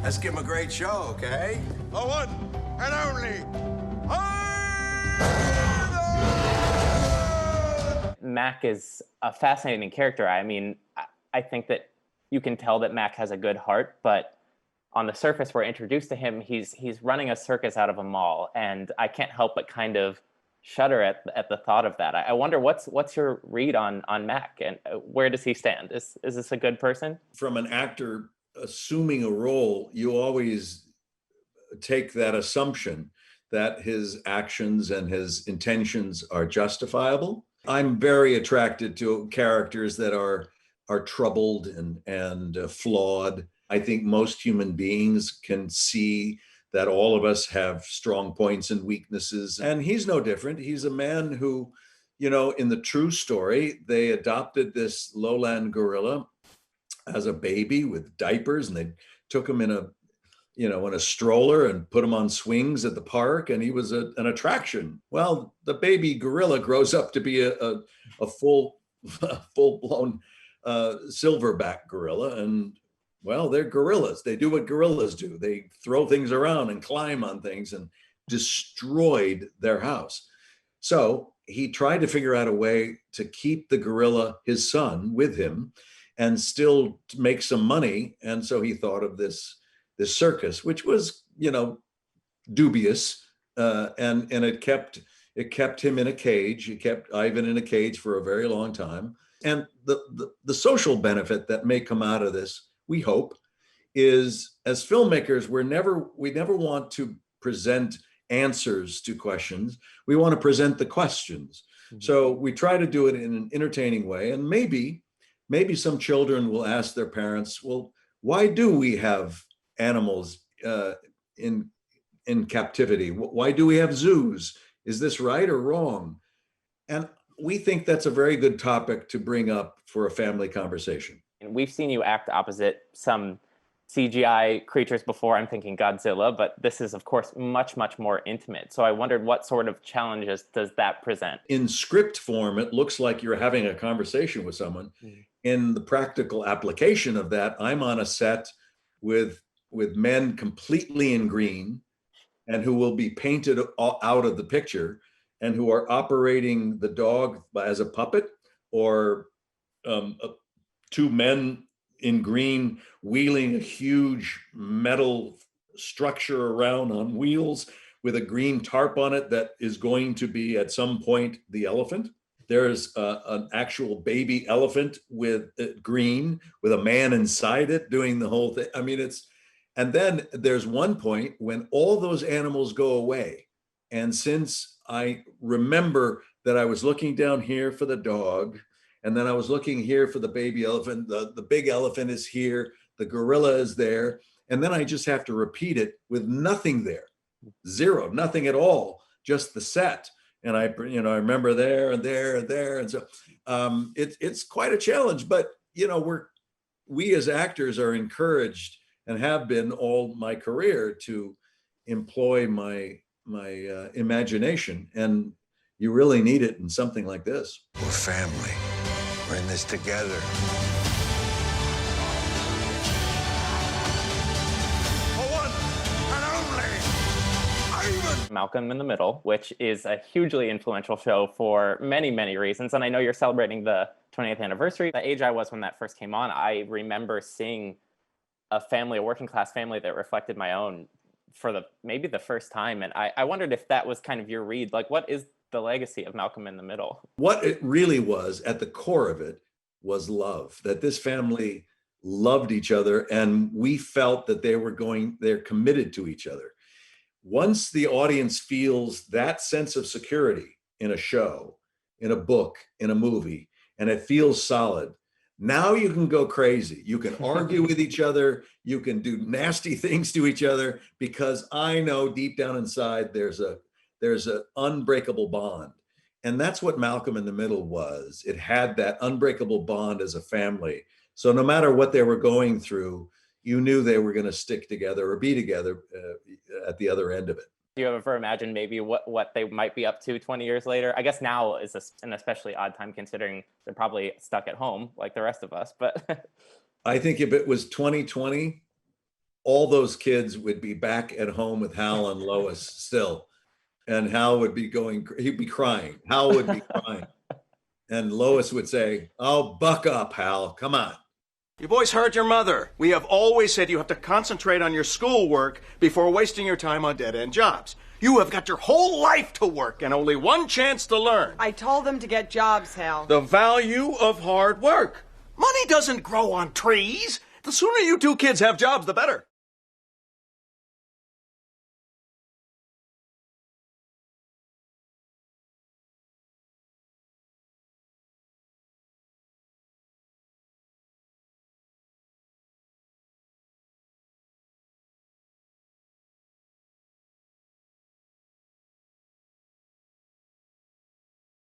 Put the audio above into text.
Let's give him a great show, okay? The one and only. Mack is a fascinating character. I mean, I think that you can tell that Mack has a good heart, but on the surface, we're introduced to him. He's running a circus out of a mall, and I can't help but kind of shudder at the thought of that. I wonder what's your read on Mack, and where does he stand? Is this a good person? From an actor assuming a role, you always take that assumption that his actions and his intentions are justifiable. I'm very attracted to characters that are troubled and flawed. I think most human beings can see that all of us have strong points and weaknesses. And he's no different. He's a man who, in the true story, they adopted this lowland gorilla as a baby with diapers, and they took him in a stroller and put him on swings at the park, and he was an attraction. Well, the baby gorilla grows up to be a full-blown silverback gorilla, and well, they're gorillas. They do what gorillas do. They throw things around and climb on things, and destroyed their house. So he tried to figure out a way to keep the gorilla, his son, with him and still make some money. And so he thought of this circus, which was, dubious. And it kept him in a cage. It kept Ivan in a cage for a very long time. And the social benefit that may come out of this, we hope, is as filmmakers, we never want to present answers to questions. We want to present the questions. Mm-hmm. So we try to do it in an entertaining way. And maybe some children will ask their parents, well, why do we have animals in captivity? Why do we have zoos? Is this right or wrong? And we think that's a very good topic to bring up for a family conversation. And we've seen you act opposite some CGI creatures before. I'm thinking Godzilla, but this is, of course, much, much more intimate. So I wondered, what sort of challenges does that present? In script form, it looks like you're having a conversation with someone. Mm-hmm. In the practical application of that, I'm on a set with men completely in green and who will be painted out of the picture and who are operating the dog as a puppet, or two men in green wheeling a huge metal structure around on wheels with a green tarp on it that is going to be at some point the elephant. There's an actual baby elephant with green with a man inside it doing the whole thing. I mean, and then there's one point when all those animals go away. And since I remember that I was looking down here for the dog, and then I was looking here for the baby elephant, the big elephant is here, the gorilla is there, and then I just have to repeat it with nothing there, zero, nothing at all, just the set. And I remember there and there and there, and so it's quite a challenge. But we as actors are encouraged, and have been all my career, to employ my imagination, and you really need it in something like this. We're family. We're in this together. Malcolm in the Middle, which is a hugely influential show for many, many reasons. And I know you're celebrating the 20th anniversary. The age I was when that first came on, I remember seeing a working class family that reflected my own for maybe the first time. And I wondered if that was kind of your read. Like, what is the legacy of Malcolm in the Middle? What it really was, at the core of it, was love. That this family loved each other, and we felt that they're committed to each other. Once the audience feels that sense of security in a show, in a book, in a movie, and it feels solid, now you can go crazy. You can argue with each other. You can do nasty things to each other, because I know deep down inside there's an unbreakable bond. And that's what Malcolm in the Middle was. It had that unbreakable bond as a family. So no matter what they were going through, you knew they were going to stick together or be together at the other end of it. Do you ever imagine maybe what they might be up to 20 years later? I guess now is an especially odd time, considering they're probably stuck at home like the rest of us. But I think if it was 2020, all those kids would be back at home with Hal and Lois still. And Hal would be he'd be crying. Hal would be crying. And Lois would say, "Oh, buck up, Hal. Come on." You boys heard your mother. We have always said you have to concentrate on your schoolwork before wasting your time on dead-end jobs. You have got your whole life to work and only one chance to learn. I told them to get jobs, Hal. The value of hard work. Money doesn't grow on trees. The sooner you two kids have jobs, the better.